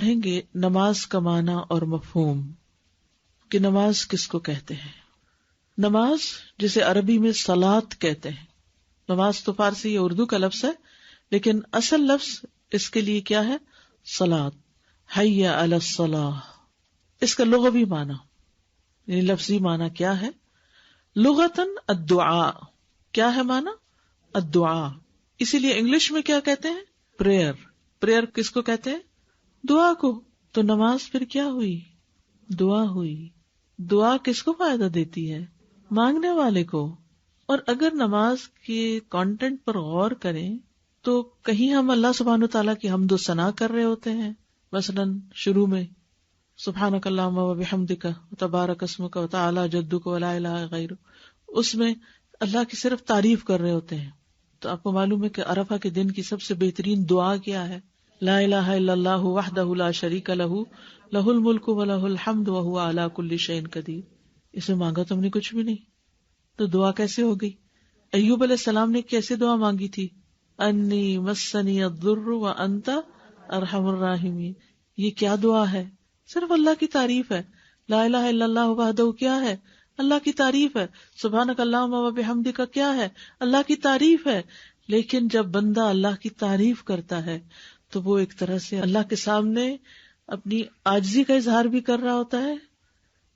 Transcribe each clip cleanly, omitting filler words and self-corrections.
پڑھیں گے نماز کا معنی اور مفہوم کہ نماز کس کو کہتے ہیں. نماز جسے عربی میں صلاۃ کہتے ہیں. نماز تو فارسی یا اردو کا لفظ ہے لیکن اصل لفظ اس کے لیے کیا ہے؟ صلاۃ. حی علی الصلاۃ. اس کا لغوی معنی یعنی لفظی معنی کیا ہے؟ لغتاً الدعاء. کیا ہے معنی؟ الدعاء. اسی لیے انگلش میں کیا کہتے ہیں؟ پریئر. پریئر کس کو کہتے ہیں؟ دعا کو. تو نماز پھر کیا ہوئی؟ دعا ہوئی. دعا کس کو فائدہ دیتی ہے؟ مانگنے والے کو. اور اگر نماز کے کانٹینٹ پر غور کریں تو کہیں ہم اللہ سبحانہ وتعالیٰ کی حمد و ثنا کر رہے ہوتے ہیں. مثلاً شروع میں سبحانک اللہم و بحمدک تبارک اسمک و تعالی جدک و لا الہ غیرک، اس میں اللہ کی صرف تعریف کر رہے ہوتے ہیں. تو آپ کو معلوم ہے کہ عرفہ کے دن کی سب سے بہترین دعا کیا ہے؟ لا الہ الا اللہ وحدہ لا شریک لہ لہ الملک و لہ الحمد وہو علی کل شیء قدیر. اس میں مانگا تم نے کچھ بھی نہیں تو دعا کیسے ہو گئی؟ ایوب علیہ السلام نے کیسے دعا مانگی تھی؟ انی مسنی الضر وانت ارحم الراحمین. یہ کیا دعا ہے؟ صرف اللہ کی تعریف ہے. لا الہ الا اللہ وحدہ کیا ہے؟ اللہ کی تعریف ہے. سبحانک اللہم و بحمدک کیا ہے؟ اللہ کی تعریف ہے. لیکن جب بندہ اللہ کی تعریف کرتا ہے تو وہ ایک طرح سے اللہ کے سامنے اپنی عاجزی کا اظہار بھی کر رہا ہوتا ہے،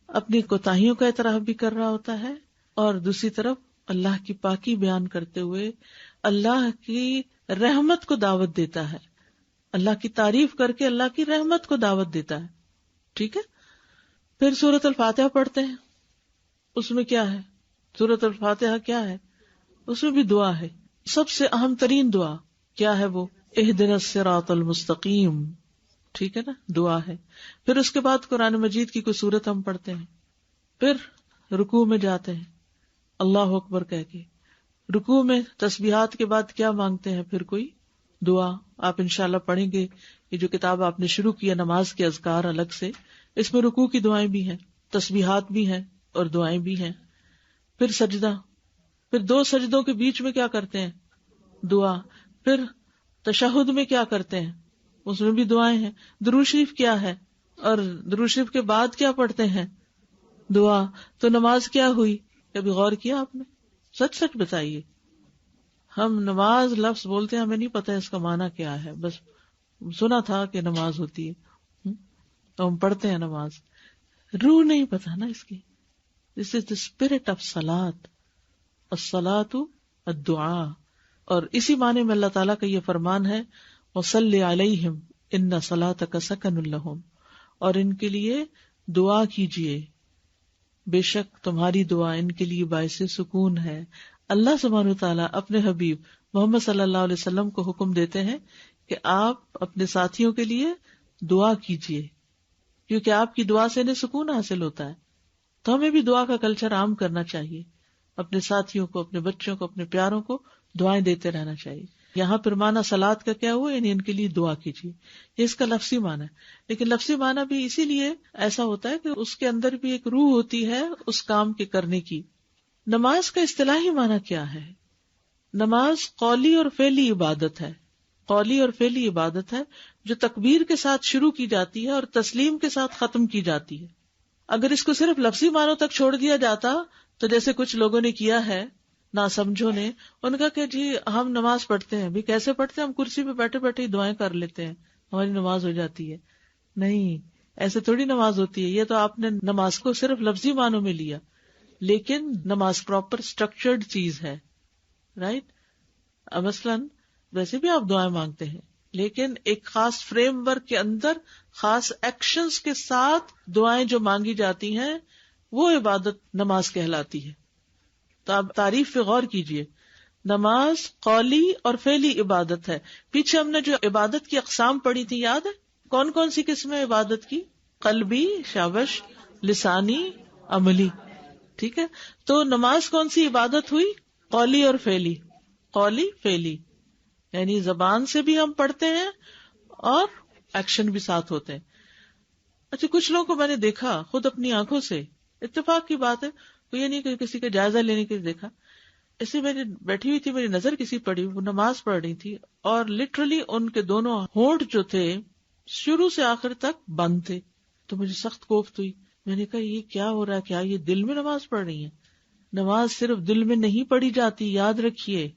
اپنی کوتاہیوں کا اعتراف بھی کر رہا ہوتا ہے، اور دوسری طرف اللہ کی پاکی بیان کرتے ہوئے اللہ کی رحمت کو دعوت دیتا ہے. اللہ کی تعریف کر کے اللہ کی رحمت کو دعوت دیتا ہے. ٹھیک ہے. پھر سورۃ الفاتحہ پڑھتے ہیں. اس میں کیا ہے؟ سورۃ الفاتحہ کیا ہے؟ اس میں بھی دعا ہے. سب سے اہم ترین دعا کیا ہے؟ وہ اہدنا الصراط المستقیم. ٹھیک ہے نا، دعا ہے. پھر اس کے بعد قرآن مجید کی کوئی سورت ہم پڑھتے ہیں. پھر رکوع میں جاتے ہیں اللہ اکبر کہہ کے. رکوع میں تسبیحات کے بعد کیا مانگتے ہیں؟ پھر کوئی دعا. آپ انشاءاللہ پڑھیں گے یہ جو کتاب آپ نے شروع کیا نماز کے اذکار الگ سے، اس میں رکوع کی دعائیں بھی ہیں، تسبیحات بھی ہیں اور دعائیں بھی ہیں. پھر سجدہ. پھر 2 سجدوں کے بیچ میں کیا کرتے ہیں؟ دعا. پھر تشہد میں کیا کرتے ہیں؟ اس میں بھی دعائیں ہیں. درود شریف کیا ہے؟ اور درود شریف کے بعد کیا پڑھتے ہیں؟ دعا. تو نماز کیا ہوئی؟ کبھی غور کیا آپ نے؟ سچ سچ بتائیے. ہم نماز لفظ بولتے ہیں، ہمیں نہیں پتا اس کا معنی کیا ہے، بس سنا تھا کہ نماز ہوتی ہے تو ہم پڑھتے ہیں نماز. روح نہیں پتا نا اس کی. دس از دا اسپرٹ آف صلاۃ. الصلاۃ الدعاء. اور اسی معنی میں اللہ تعالیٰ کا یہ فرمان ہے وصلی علیہم ان صلاتک سکن لہم، اور ان کے لیے دعا کیجیے، بے شک تمہاری دعا ان کے لیے باعث سکون ہے. اللہ سبحانہ وتعالیٰ اپنے حبیب محمد صلی اللہ علیہ وسلم کو حکم دیتے ہیں کہ آپ اپنے ساتھیوں کے لیے دعا کیجیے، کیونکہ آپ کی دعا سے انہیں سکون حاصل ہوتا ہے. تو ہمیں بھی دعا کا کلچر عام کرنا چاہیے. اپنے ساتھیوں کو، اپنے بچوں کو، اپنے پیاروں کو دعائیں دیتے رہنا چاہیے. یہاں پر معنی صلات کا کیا ہوا؟ یعنی ان کے لیے دعا کیجیے. یہ اس کا لفظی معنی ہے. لیکن لفظی معنی بھی اسی لیے ایسا ہوتا ہے کہ اس کے اندر بھی ایک روح ہوتی ہے اس کام کے کرنے کی. نماز کا اصطلاحی معنی کیا ہے؟ نماز قولی اور فعلی عبادت ہے. قولی اور فعلی عبادت ہے جو تکبیر کے ساتھ شروع کی جاتی ہے اور تسلیم کے ساتھ ختم کی جاتی ہے. اگر اس کو صرف لفظی معنوں تک چھوڑ دیا جاتا تو جیسے کچھ لوگوں نے کیا ہے، نہ سمجھو نے، ان کا کہ جی ہم نماز پڑھتے ہیں. بھی کیسے پڑھتے ہیں؟ ہم کرسی پہ بیٹھے بیٹھے ہی دعائیں کر لیتے ہیں، ہماری نماز ہو جاتی ہے. نہیں، ایسے تھوڑی نماز ہوتی ہے. یہ تو آپ نے نماز کو صرف لفظی معنوں میں لیا، لیکن نماز پراپر اسٹرکچرڈ چیز ہے. رائٹ. مثلاً ویسے بھی آپ دعائیں مانگتے ہیں لیکن ایک خاص فریم ورک کے اندر خاص ایکشنز کے ساتھ دعائیں جو مانگی جاتی ہیں وہ عبادت نماز کہلاتی ہے. تو آپ تعریف پہ غور کیجئے. نماز قولی اور فعلی عبادت ہے. پیچھے ہم نے جو عبادت کی اقسام پڑھی تھی یاد ہے؟ کون کون سی قسمیں عبادت کی؟ قلبی، شابش، لسانی، عملی. ٹھیک ہے. تو نماز کون سی عبادت ہوئی؟ قولی اور فعلی. قولی فعلی یعنی زبان سے بھی ہم پڑھتے ہیں اور ایکشن بھی ساتھ ہوتے ہیں. اچھا، کچھ لوگوں کو میں نے دیکھا خود اپنی آنکھوں سے، اتفاق کی بات ہے، تو یہ نہیں کہ کسی کا جائزہ لینے کے لیے دیکھا، ایسے میری بیٹھی ہوئی تھی، میری نظر کسی پڑی، وہ نماز پڑھ رہی تھی اور لٹرلی ان کے دونوں ہونٹ جو تھے شروع سے آخر تک بند تھے. تو مجھے سخت کوفت ہوئی. میں نے کہا یہ کیا ہو رہا ہے, کیا یہ دل میں نماز پڑھ رہی ہیں؟ نماز صرف دل میں نہیں پڑھی جاتی, یاد رکھیے.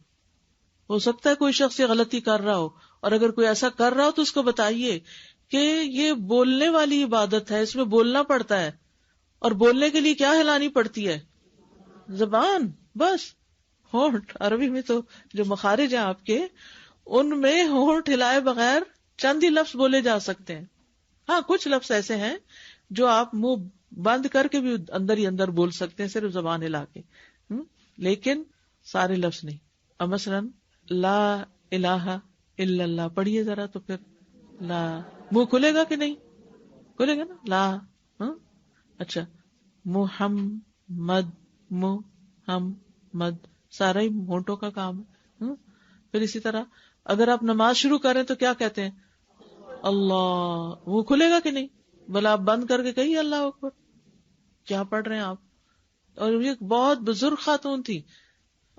ہو سکتا ہے کوئی شخص یہ غلطی کر رہا ہو, اور اگر کوئی ایسا کر رہا ہو تو اس کو بتائیے کہ یہ بولنے والی عبادت ہے, اس میں بولنا پڑتا ہے, اور بولنے کے لیے کیا ہلانی پڑتی ہے؟ زبان, بس. ہونٹ, عربی میں تو جو مخارج ہیں آپ کے, ان میں ہونٹ ہلائے بغیر چند ہی لفظ بولے جا سکتے ہیں. ہاں کچھ لفظ ایسے ہیں جو آپ منہ بند کر کے بھی اندر ہی اندر بول سکتے ہیں, صرف زبان ہلا کے, لیکن سارے لفظ نہیں. اب مثلاً لا الہ الا اللہ پڑھیے ذرا, تو پھر لا, منہ کھلے گا کہ نہیں؟ کھلے گا نا, لا. اچھا, محمد, محمد, سارا ہی ہونٹوں کا کام ہے. پھر اسی طرح اگر آپ نماز شروع کریں تو کیا کہتے ہیں؟ اللہ, وہ کھلے گا کہ نہیں؟ بھلا آپ بند کر کے کہیے اللہ اکبر. کیا پڑھ رہے ہیں آپ؟ اور یہ بہت بزرگ خاتون تھی,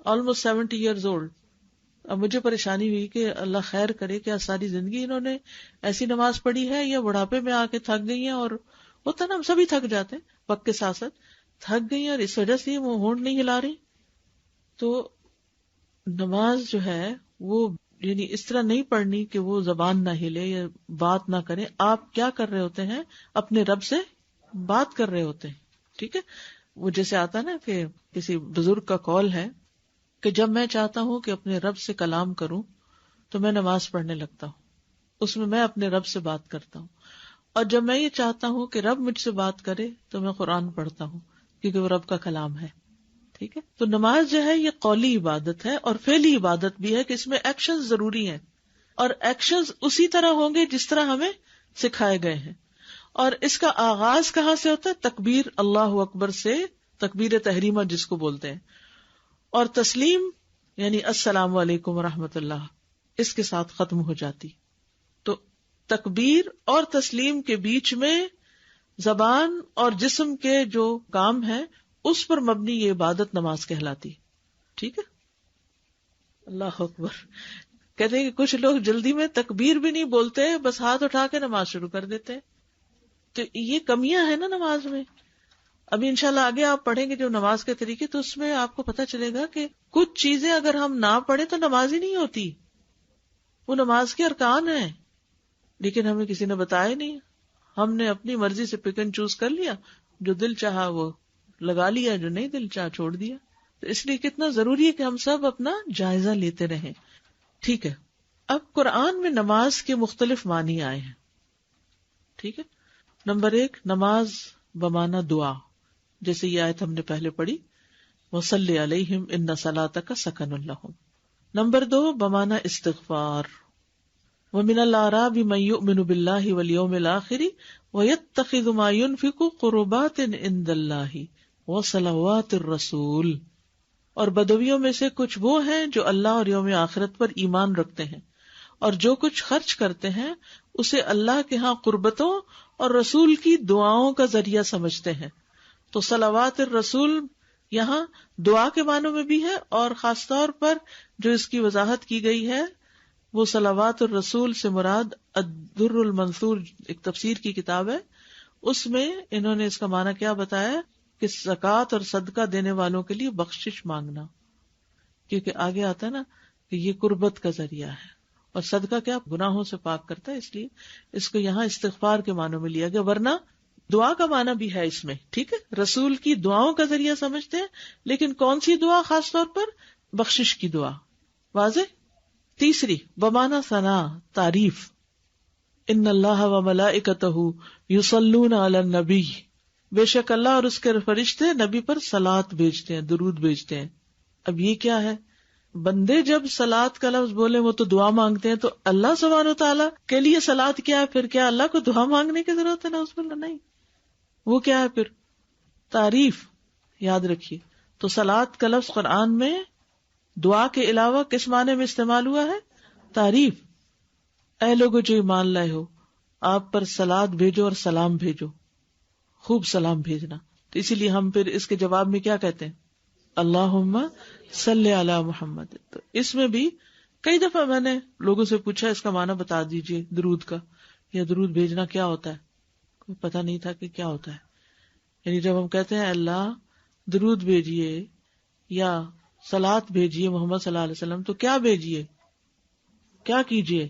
آلموسٹ 70 ایئرز اولڈ. اب مجھے پریشانی ہوئی کہ اللہ خیر کرے, کیا ساری زندگی انہوں نے ایسی نماز پڑھی ہے یا بڑھاپے میں آ کے تھک گئی ہیں؟ اور ہوتا نا, ہم سبھی تھک جاتے ہیں وقت کے ساتھ ساتھ, تھک گئی ہیں اور اس وجہ سے وہ ہونٹ نہیں ہلا رہی. تو نماز جو ہے وہ یعنی اس طرح نہیں پڑھنی کہ وہ زبان نہ ہلے یا بات نہ کرے. آپ کیا کر رہے ہوتے ہیں؟ اپنے رب سے بات کر رہے ہوتے ہیں. ٹھیک ہے, وہ جیسے آتا نا کہ کسی بزرگ کا قول ہے کہ جب میں چاہتا ہوں کہ اپنے رب سے کلام کروں تو میں نماز پڑھنے لگتا ہوں, اس میں اپنے رب سے بات کرتا ہوں. اور جب میں یہ چاہتا ہوں کہ رب مجھ سے بات کرے تو میں قرآن پڑھتا ہوں, کیونکہ وہ رب کا کلام ہے. ٹھیک ہے, تو نماز جو ہے یہ قولی عبادت ہے اور فعلی عبادت بھی ہے کہ اس میں ایکشن ضروری ہیں, اور ایکشن اسی طرح ہوں گے جس طرح ہمیں سکھائے گئے ہیں. اور اس کا آغاز کہاں سے ہوتا ہے؟ تکبیر اللہ اکبر سے, تکبیر تحریمہ جس کو بولتے ہیں, اور تسلیم یعنی السلام علیکم ورحمۃ اللہ, اس کے ساتھ ختم ہو جاتی. تو تکبیر اور تسلیم کے بیچ میں زبان اور جسم کے جو کام ہے اس پر مبنی یہ عبادت نماز کہلاتی. ٹھیک ہے, اللہ اکبر. کہتے ہیں کہ کچھ لوگ جلدی میں تکبیر بھی نہیں بولتے, بس ہاتھ اٹھا کے نماز شروع کر دیتے ہیں. تو یہ کمیاں ہیں نا نماز میں. ابھی انشاءاللہ آگے آپ پڑھیں گے جو نماز کے طریقے, تو اس میں آپ کو پتہ چلے گا کہ کچھ چیزیں اگر ہم نہ پڑھیں تو نماز ہی نہیں ہوتی. وہ نماز کے ارکان ہیں, لیکن ہمیں کسی نے بتایا نہیں. ہم نے اپنی مرضی سے پک اینڈ چوز کر لیا, جو دل چاہا وہ لگا لیا, جو نہیں دل چاہا چھوڑ دیا. تو اس لیے کتنا ضروری ہے کہ ہم سب اپنا جائزہ لیتے رہیں. ٹھیک ہے, اب قرآن میں نماز کے مختلف معنی آئے ہیں. ٹھیک ہے, نمبر 1 نماز بمانا دعا, جیسے یہ آیت ہم نے پہلے پڑھی, وَصَلِّ عَلَيْهِمْ إِنَّ صَلَاتَكَ سَكَنٌ لَهُمْ. نمبر 2 بمانا استغفار, وَمِنَ الْأَعْرَابِ مَن يُؤْمِنُ بِاللَّهِ وَالْيَوْمِ الْآخِرِ وَيَتَّخِذُ مَا يُنْفِقُ قُرُبَاتٍ عِندَ اللَّهِ وَصَلَوَاتِ الرَّسُولِ. اور بدویوں میں سے کچھ وہ ہیں جو اللہ اور یوم آخرت پر ایمان رکھتے ہیں, اور جو کچھ خرچ کرتے ہیں اسے اللہ کے ہاں قربتوں اور رسول کی دعاؤں کا ذریعہ سمجھتے ہیں. تو صلوات الرسول یہاں دعا کے معنوں میں بھی ہے, اور خاص طور پر جو اس کی وضاحت کی گئی ہے وہ صلوات الرسول سے مراد الدر المنثور ایک تفسیر کی کتاب ہے, اس میں انہوں نے اس کا معنی کیا بتایا کہ زکوٰۃ اور صدقہ دینے والوں کے لیے بخشش مانگنا, کیونکہ آگے آتا ہے نا کہ یہ قربت کا ذریعہ ہے, اور صدقہ کیا گناہوں سے پاک کرتا ہے, اس لیے اس کو یہاں استغفار کے معنوں میں لیا گیا, ورنہ دعا کا معنی بھی ہے اس میں. ٹھیک ہے, رسول کی دعاؤں کا ذریعہ سمجھتے ہیں, لیکن کون سی دعا؟ خاص طور پر بخشش کی دعا. واضح. تیسری بمانا ثنا, تعریف, ان اللہ وملائکتہ یصلون علی النبی, بے شک اللہ اور اس کے فرشتے نبی پر صلاۃ بھیجتے ہیں, درود بھیجتے ہیں. اب یہ کیا ہے؟ بندے جب صلاۃ کا لفظ بولے وہ تو دعا مانگتے ہیں, تو اللہ سبحانہ و تعالیٰ کے لیے صلاۃ کیا ہے؟ پھر کیا اللہ کو دعا مانگنے کی ضرورت ہے؟ نا اس میں نہیں, وہ کیا ہے پھر؟ تعریف. یاد رکھیے, تو صلاۃ کا لفظ قرآن میں دعا کے علاوہ کس معنی میں استعمال ہوا ہے؟ تعریف. اے لوگو جو ایمان لائے ہو, آپ پر صلاۃ بھیجو اور سلام بھیجو, خوب سلام بھیجنا. تو اسی لیے ہم پھر اس کے جواب میں کیا کہتے ہیں؟ اللہم صلی علی محمد. تو اس میں بھی کئی دفعہ میں نے لوگوں سے پوچھا اس کا معنی بتا دیجئے درود کا, یا درود بھیجنا کیا ہوتا ہے، کوئی پتہ نہیں تھا کہ کیا ہوتا ہے. یعنی جب ہم کہتے ہیں اللہ درود بھیجیے یا صلات بھیجیے محمد صلی اللہ علیہ وسلم، تو کیا بھیجیے، کیا کیجیے؟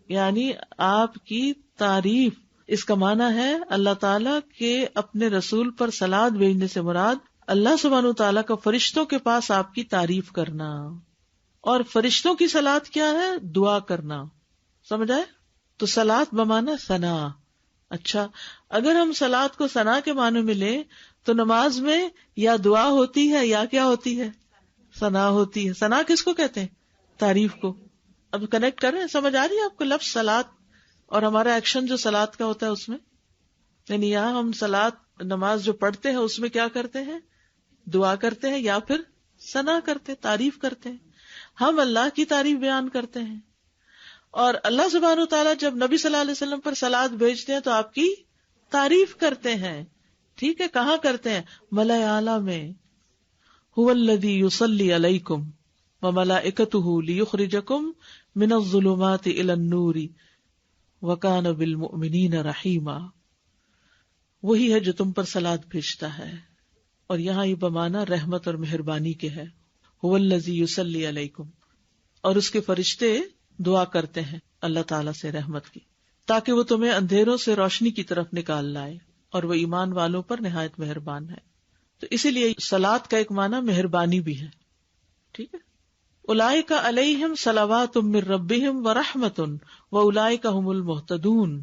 یعنی آپ کی تعریف. اس کا معنی ہے اللہ تعالیٰ کے اپنے رسول پر صلات بھیجنے سے مراد اللہ سبحانہ وتعالیٰ کا فرشتوں کے پاس آپ کی تعریف کرنا. اور فرشتوں کی صلات کیا ہے؟ دعا کرنا. سمجھ آئے؟ تو صلات بمعنی ثنا. اچھا، اگر ہم صلات کو ثنا کے معنی میں لیں تو نماز میں یا دعا ہوتی ہے یا کیا ہوتی ہے؟ ثنا ہوتی ہے. ثنا کس کو کہتے ہیں؟ تعریف کو. اب کنیکٹ کر رہے ہیں؟ سمجھ آ رہی ہے آپ کو لفظ صلات اور ہمارا ایکشن جو صلات کا ہوتا ہے اس میں؟ یعنی یہاں ہم صلات نماز جو پڑھتے ہیں اس میں کیا کرتے ہیں؟ دعا کرتے ہیں یا پھر ثنا کرتے ہیں، تعریف کرتے ہیں. ہم اللہ کی تعریف بیان کرتے ہیں. اور اللہ سبحانہ وتعالیٰ جب نبی صلی اللہ علیہ وسلم پر صلات بھیجتے ہیں تو آپ کی تعریف کرتے ہیں. ٹھیک ہے، کہاں کرتے ہیں؟ ملائے اعلیٰ میں. هو الذی یصلی علیکم وملائکتہ لیخرجکم من الظلمات الی النور وکان بالمؤمنین رحیما. وہی ہے جو تم پر صلات بھیجتا ہے، اور یہاں یہ بمانا رحمت اور مہربانی کے ہے. هو الذی یصلی علیکم، اور اس کے فرشتے دعا کرتے ہیں اللہ تعالیٰ سے رحمت کی، تاکہ وہ تمہیں اندھیروں سے روشنی کی طرف نکال لائے، اور وہ ایمان والوں پر نہایت مہربان ہے. تو اسی لیے صلات کا ایک معنی مہربانی بھی ہے. ٹھیک ہے. اولئک علیہم صلوات من ربہم ورحمۃ واولئک ھم المہتدون.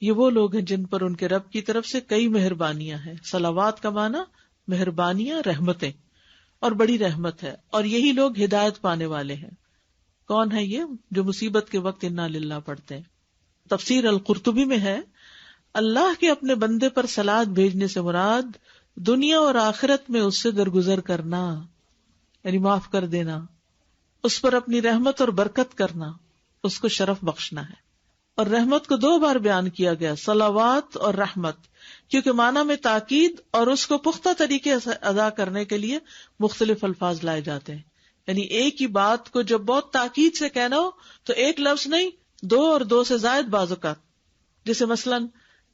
یہ وہ لوگ ہیں جن پر ان کے رب کی طرف سے کئی مہربانیاں ہیں. صلوات کا معنی مہربانیاں، رحمتیں، اور بڑی رحمت ہے، اور یہی لوگ ہدایت پانے والے ہیں. کون ہے یہ؟ جو مصیبت کے وقت انا للہ پڑھتے ہیں. تفسیر القرطبی میں ہے اللہ کے اپنے بندے پر صلات بھیجنے سے مراد دنیا اور آخرت میں اس سے درگزر کرنا، یعنی معاف کر دینا، اس پر اپنی رحمت اور برکت کرنا، اس کو شرف بخشنا ہے. اور رحمت کو 2 بار بیان کیا گیا، صلوات اور رحمت، کیونکہ معنی میں تاکید اور اس کو پختہ طریقے سے ادا کرنے کے لیے مختلف الفاظ لائے جاتے ہیں. یعنی ایک ہی بات کو جب بہت تاکید سے کہنا ہو تو ایک لفظ نہیں، 2 اور 2 سے زائد بعض اوقات. جیسے مثلاً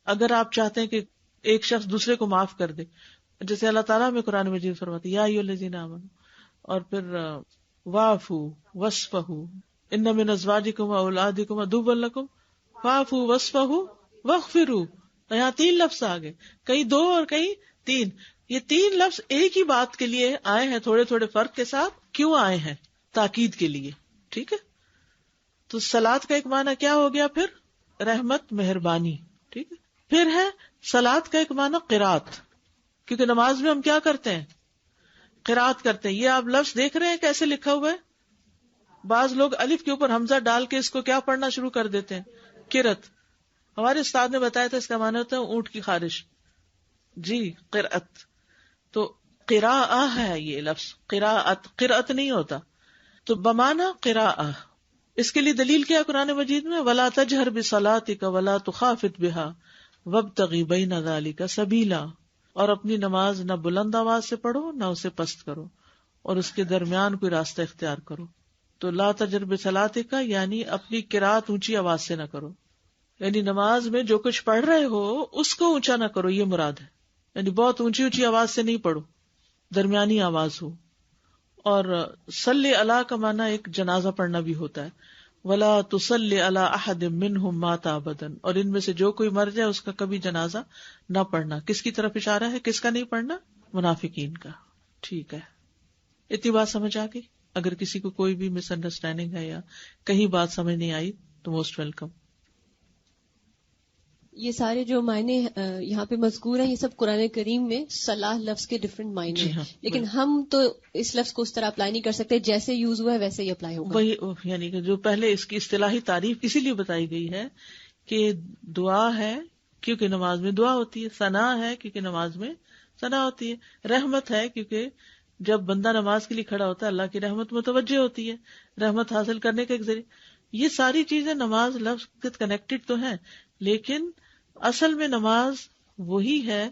اگر آپ چاہتے ہیں کہ ایک شخص دوسرے کو معاف کر دے، جیسے اللہ تعالیٰ میں قرآن مجید فرماتے یا ایھا الذین آمنوا، اور پھر واعفوا واصفحوا ان من ازواجکم واولادکم عدوا لکم فاعفوا واصفحوا واغفروا. تو یہاں 3 لفظ آگے، کئی 2 اور کئی 3. یہ 3 لفظ ایک ہی بات کے لیے آئے ہیں، تھوڑے تھوڑے فرق کے ساتھ. کیوں آئے ہیں؟ تاکید کے لیے. ٹھیک ہے. تو صلات کا ایک معنی کیا ہو گیا پھر؟ رحمت، مہربانی. ٹھیک ہے. پھر ہے صلات کا ایک معنی قرات، کیونکہ نماز میں ہم کیا کرتے ہیں؟ قرات کرتے ہیں. یہ آپ لفظ دیکھ رہے ہیں کیسے لکھا ہوا ہے؟ بعض لوگ الف کے اوپر حمزہ ڈال کے اس کو کیا پڑھنا شروع کر دیتے ہیں؟ قرات. ہمارے استاد نے بتایا تھا اس کا معنی ہوتا ہے اونٹ کی خارش. جی، قرات. تو قراءہ ہے یہ لفظ، قراءت، قرات نہیں ہوتا. تو بمعنی قراءہ. اس کے لیے دلیل کیا قرآن مجید میں؟ وَلَا تَجْهَرْ بِصَلَاتِكَ وَلَا تُخَافِتْ بِهَا وَابْتَغِ بَيْنَ ذَلِكَ سَبِيلًا. اور اپنی نماز نہ بلند آواز سے پڑھو نہ اسے پست کرو، اور اس کے درمیان کوئی راستہ اختیار کرو. تو لا تجهر بصلاتک یعنی اپنی قرات اونچی آواز سے نہ کرو، یعنی نماز میں جو کچھ پڑھ رہے ہو اس کو اونچا نہ کرو، یہ مراد ہے. یعنی بہت اونچی اونچی آواز سے نہیں پڑھو، درمیانی آواز ہو. اور صلی اللہ کا معنی ایک جنازہ پڑھنا بھی ہوتا ہے. ولا تصلی علی احد منہم مات ابدا، اور ان میں سے جو کوئی مر جائے اس کا کبھی جنازہ نہ پڑھنا. کس کی طرف اشارہ ہے؟ کس کا نہیں پڑھنا؟ منافقین کا. ٹھیک ہے، اتنی بات سمجھ آ گئی. اگر کسی کو کوئی بھی مس انڈرسٹینڈنگ ہے یا کہیں بات سمجھ نہیں آئی تو موسٹ ویلکم. یہ سارے جو معنی یہاں پہ مذکور ہیں یہ سب قرآن کریم میں صلاح لفظ کے ڈفرینٹ معنی ہیں. لیکن ہم تو اس لفظ کو اس طرح اپلائی نہیں کر سکتے، جیسے یوز ہوا ہے ویسے ہی اپلائی ہوگا. وہی یعنی کہ جو پہلے اس کی اصطلاحی تعریف اسی لیے بتائی گئی ہے کہ دعا ہے کیونکہ نماز میں دعا ہوتی ہے، ثنا ہے کیونکہ نماز میں ثنا ہوتی ہے، رحمت ہے کیونکہ جب بندہ نماز کے لیے کھڑا ہوتا ہے اللہ کی رحمت متوجہ ہوتی ہے، رحمت حاصل کرنے کا ایک ذریعہ. یہ ساری چیزیں نماز لفظ کے کنیکٹڈ تو ہیں، لیکن اصل میں نماز وہی ہے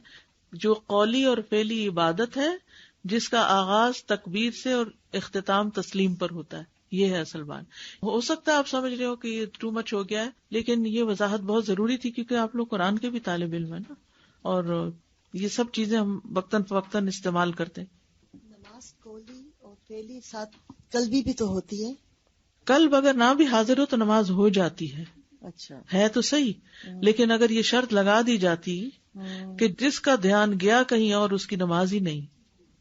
جو قولی اور فعلی عبادت ہے جس کا آغاز تکبیر سے اور اختتام تسلیم پر ہوتا ہے. یہ ہے اصل بات. ہو سکتا ہے آپ سمجھ رہے ہو کہ یہ ٹو مچ ہو گیا ہے، لیکن یہ وضاحت بہت ضروری تھی کیونکہ آپ لوگ قرآن کے بھی طالب علم ہیں نا، اور یہ سب چیزیں ہم وقتاً فوقتاً استعمال کرتے ہیں. نماز قولی اور فعلی ساتھ قلبی بھی تو ہوتی ہے. قلب اگر نہ بھی حاضر ہو تو نماز ہو جاتی ہے. اچھا ہے تو صحیح، لیکن اگر یہ شرط لگا دی جاتی کہ جس کا دھیان گیا کہیں اور اس کی نماز ہی نہیں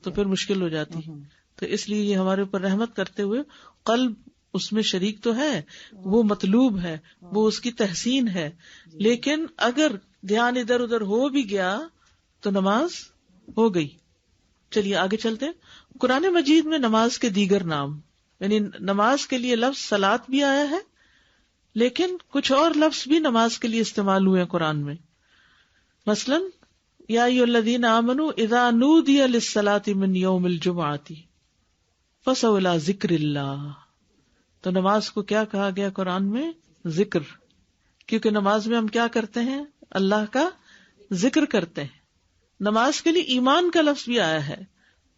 تو پھر مشکل ہو جاتی. تو اس لیے یہ ہمارے اوپر رحمت کرتے ہوئے قلب اس میں شریک تو ہے، وہ مطلوب ہے، وہ اس کی تحسین ہے، لیکن اگر دھیان ادھر ادھر ہو بھی گیا تو نماز ہو گئی. چلیے آگے چلتے ہیں. قرآن مجید میں نماز کے دیگر نام، یعنی نماز کے لیے لفظ صلاۃ بھی آیا ہے، لیکن کچھ اور لفظ بھی نماز کے لیے استعمال ہوئے ہیں قرآن میں. مثلا یا ایھا الذین آمنوا اذا نودی للصلاۃ من یوم الجمعۃ فاسعوا الی ذکر اللہ. تو نماز کو کیا کہا گیا قرآن میں؟ ذکر، کیونکہ نماز میں ہم کیا کرتے ہیں؟ اللہ کا ذکر کرتے ہیں. نماز کے لیے ایمان کا لفظ بھی آیا ہے.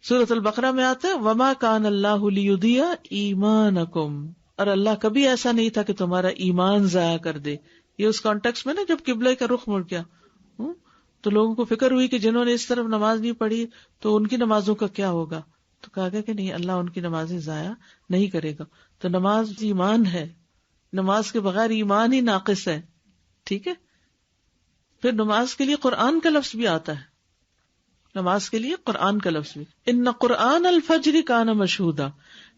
سورۃ البقرہ میں آتا ہے وما کان اللہ لیضیع ایمانکم، اور اللہ کبھی ایسا نہیں تھا کہ تمہارا ایمان ضائع کر دے. یہ اس کانٹیکس میں نا جب قبلہ کا رخ مڑ گیا تو لوگوں کو فکر ہوئی کہ جنہوں نے اس طرف نماز نہیں پڑھی تو ان کی نمازوں کا کیا ہوگا. تو کہا گیا کہ نہیں، اللہ ان کی نمازیں ضائع نہیں کرے گا. تو نماز ایمان ہے، نماز کے بغیر ایمان ہی ناقص ہے. ٹھیک ہے. پھر نماز کے لیے قرآن کا لفظ بھی آتا ہے. نماز کے لیے قرآن کا لفظ بھی، ان قرآن الفجر کان مشہودا،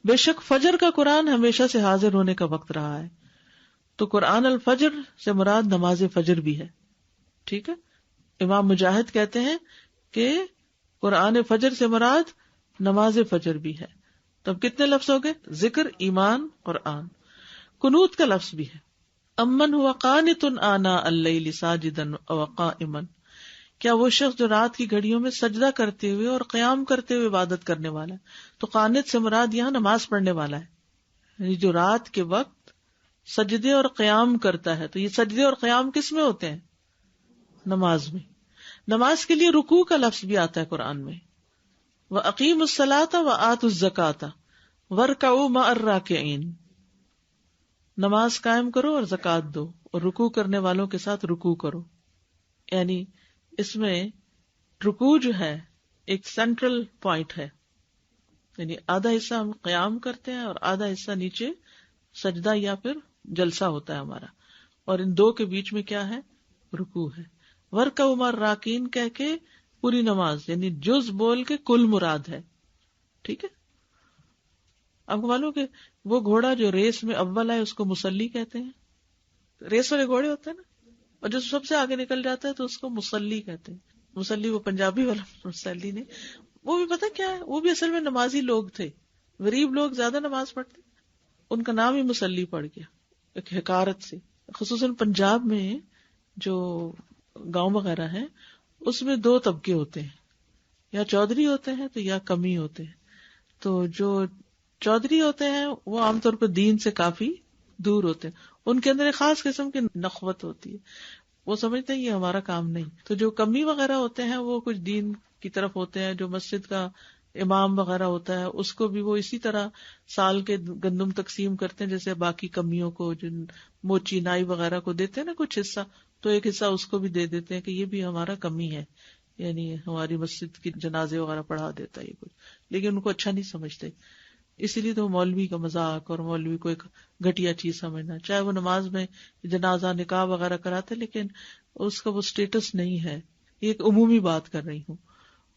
بے شک فجر کا قرآن ہمیشہ سے حاضر ہونے کا وقت رہا ہے. تو قرآن الفجر سے مراد نماز فجر بھی ہے. ٹھیک ہے. امام مجاہد کہتے ہیں کہ قرآن فجر سے مراد نماز فجر بھی ہے. تب کتنے لفظ ہو گئے؟ ذکر، ایمان، قرآن. قنوت کا لفظ بھی ہے. امن هو قانت آناء اللیل ساجدا وقائما، کیا وہ شخص جو رات کی گھڑیوں میں سجدہ کرتے ہوئے اور قیام کرتے ہوئے عبادت کرنے والا ہے. تو قانت سے مراد یہاں نماز پڑھنے والا ہے، یعنی جو رات کے وقت سجدے اور قیام کرتا ہے. تو یہ سجدے اور قیام کس میں ہوتے ہیں؟ نماز میں. نماز کے لیے رکوع کا لفظ بھی آتا ہے قرآن میں. وَأَقِیمُوا الصَّلَاةَ وَآتُوا الزَّکَاةَ وَارْکَعُوا مَعَ الرَّاکِعِینَ، نماز قائم کرو اور زکوٰۃ دو اور رکوع کرنے والوں کے ساتھ رکوع کرو. یعنی اس میں رکوع جو ہے ایک سینٹرل پوائنٹ ہے، یعنی آدھا حصہ ہم قیام کرتے ہیں اور آدھا حصہ نیچے سجدہ یا پھر جلسہ ہوتا ہے ہمارا، اور ان دو کے بیچ میں کیا ہے؟ رکوع ہے. وَارْکَعُوا مَعَ الرَّاکِعِینَ کہہ کے پوری نماز، یعنی جز بول کے کل مراد ہے. ٹھیک ہے. آپ کو معلوم کہ وہ گھوڑا جو ریس میں اول ہے اس کو مسلی کہتے ہیں. ریس والے گھوڑے ہوتے ہیں نا، اور جو سب سے آگے نکل جاتا ہے تو اس کو مسلی کہتے ہیں. مسلی وہ پنجابی والا مسلی نہیں، وہ بھی پتہ کیا ہے، وہ بھی اصل میں نمازی لوگ تھے. غریب لوگ زیادہ نماز پڑھتے، ان کا نام ہی مسلی پڑ گیا ایک حکارت سے. خصوصاً پنجاب میں جو گاؤں وغیرہ ہیں اس میں دو طبقے ہوتے ہیں، یا چودھری ہوتے ہیں تو یا کمی ہوتے ہیں. تو جو چودھری ہوتے ہیں وہ عام طور پر دین سے کافی دور ہوتے ہیں، ان کے اندر ایک خاص قسم کی نخوت ہوتی ہے، وہ سمجھتے ہیں یہ ہمارا کام نہیں. تو جو کمی وغیرہ ہوتے ہیں وہ کچھ دین کی طرف ہوتے ہیں. جو مسجد کا امام وغیرہ ہوتا ہے اس کو بھی وہ اسی طرح سال کے گندم تقسیم کرتے ہیں جیسے باقی کمیوں کو، جن موچی نائی وغیرہ کو دیتے ہیں نا کچھ حصہ، تو ایک حصہ اس کو بھی دے دیتے ہیں کہ یہ بھی ہمارا کمی ہے، یعنی ہماری مسجد کی جنازے وغیرہ پڑھا دیتا ہے یہ کچھ. لیکن ان کو اچھا نہیں سمجھتے، اسی لیے تو مولوی کا مذاق اور مولوی کو ایک گھٹیا چیز سمجھنا، چاہے وہ نماز میں جنازہ نکاح وغیرہ کراتے لیکن اس کا وہ سٹیٹس نہیں ہے. یہ ایک عمومی بات کر رہی ہوں،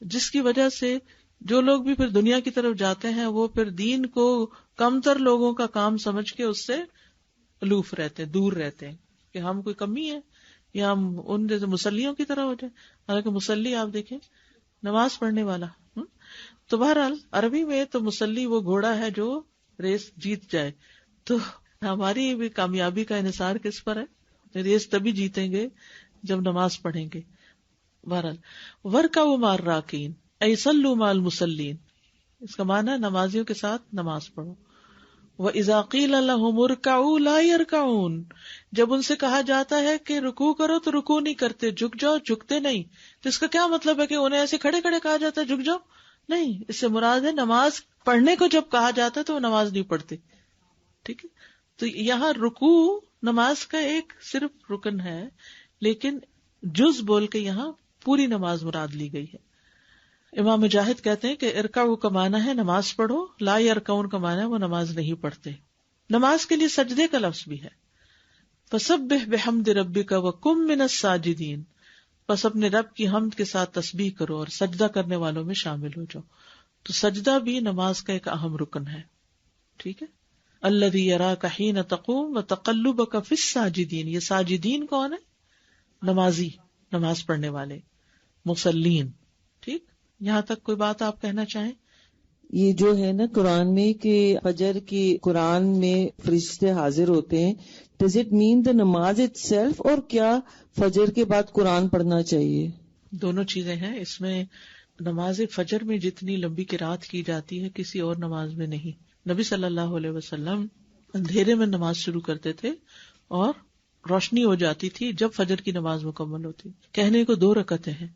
جس کی وجہ سے جو لوگ بھی پھر دنیا کی طرف جاتے ہیں وہ پھر دین کو کم تر لوگوں کا کام سمجھ کے اس سے الوف رہتے ہیں، دور رہتے ہیں کہ ہم کوئی کمی ہے یا ہم ان جیسے مسلیوں کی طرح ہو جائے. حالانکہ مسلی آپ دیکھیں نماز پڑھنے والا. تو بہرحال عربی میں تو مسلی وہ گھوڑا ہے جو ریس جیت جائے. تو ہماری بھی کامیابی کا انحصار کس پر ہے؟ ریس تبھی جیتیں گے جب نماز پڑھیں گے. بہرحال وَارْکَعُوا مَعَ الرَّاکِعِینَ اَیْ صَلُّوا مَعَ الْمُصَلِّینَ، اس کا معنی ہے نمازیوں کے ساتھ نماز پڑھو. وَإِذَا قِيلَ لَهُمُ ارْکَعُوا لَا يَرْکَعُونَ، جب ان سے کہا جاتا ہے کہ رکوع کرو تو رکوع نہیں کرتے، جھک جاؤ جھکتے نہیں. تو اس کا کیا مطلب ہے کہ انہیں ایسے کھڑے کھڑے کہا جاتا ہے جھک جاؤ؟ نہیں، اس سے مراد ہے نماز پڑھنے کو جب کہا جاتا ہے تو وہ نماز نہیں پڑھتے. ٹھیک ہے. تو یہاں رکوع نماز کا ایک صرف رکن ہے، لیکن جز بول کے یہاں پوری نماز مراد لی گئی ہے. امام مجاہد کہتے ہیں کہ ارکعوا کا معنی ہے نماز پڑھو، لا یرکعون کا معنی ہے وہ نماز نہیں پڑھتے. نماز کے لیے سجدے کا لفظ بھی ہے. فسبح بحمد ربک وکن من الساجدین، پس اپنے رب کی حمد کے ساتھ تسبیح کرو اور سجدہ کرنے والوں میں شامل ہو جاؤ. تو سجدہ بھی نماز کا ایک اہم رکن ہے. ٹھیک ہے. الذی یراک حین تقوم وتقلبک فی الساجدین، یہ ساجدین کون ہے؟ نمازی، نماز پڑھنے والے، مصلین. ٹھیک. یہاں تک کوئی بات آپ کہنا چاہیں؟ یہ جو ہے نا قرآن میں کہ فجر کی قرآن میں فرشتے حاضر ہوتے ہیں، ڈز اٹ مین دا نماز اٹ سیلف، اور کیا فجر کے بعد قرآن پڑھنا چاہیے؟ دونوں چیزیں ہیں اس میں. نماز فجر میں جتنی لمبی قرات کی جاتی ہے کسی اور نماز میں نہیں. نبی صلی اللہ علیہ وسلم اندھیرے میں نماز شروع کرتے تھے اور روشنی ہو جاتی تھی جب فجر کی نماز مکمل ہوتی. کہنے کو 2 رکعتیں ہیں،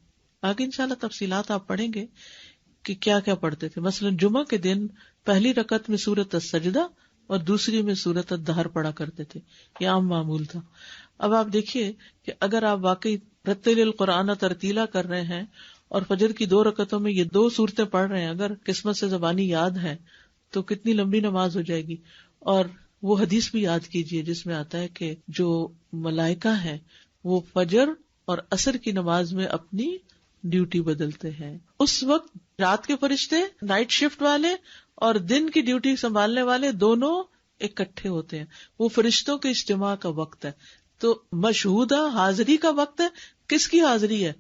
آگے انشاءاللہ تفصیلات آپ پڑھیں گے کہ کیا کیا پڑھتے تھے. مثلا جمعہ کے دن پہلی رکعت میں سورۃ السجدہ اور دوسری میں سورۃ الدہر پڑھا کرتے تھے. یہ عام معمول تھا. اب آپ دیکھیے کہ اگر آپ واقعی رتل القرآن ترتیلا کر رہے ہیں اور فجر کی 2 رکعتوں میں یہ 2 سورتیں پڑھ رہے ہیں، اگر قسمت سے زبانی یاد ہے تو کتنی لمبی نماز ہو جائے گی. اور وہ حدیث بھی یاد کیجئے جس میں آتا ہے کہ جو ملائکہ ہیں وہ فجر اور عصر کی نماز میں اپنی ڈیوٹی بدلتے ہیں. اس وقت رات کے فرشتے، نائٹ شفٹ والے اور دن کی ڈیوٹی سنبھالنے والے دونوں اکٹھے ہوتے ہیں. وہ فرشتوں کے اجتماع کا وقت ہے. تو مشہودہ حاضری کا وقت ہے. کس کی حاضری ہے؟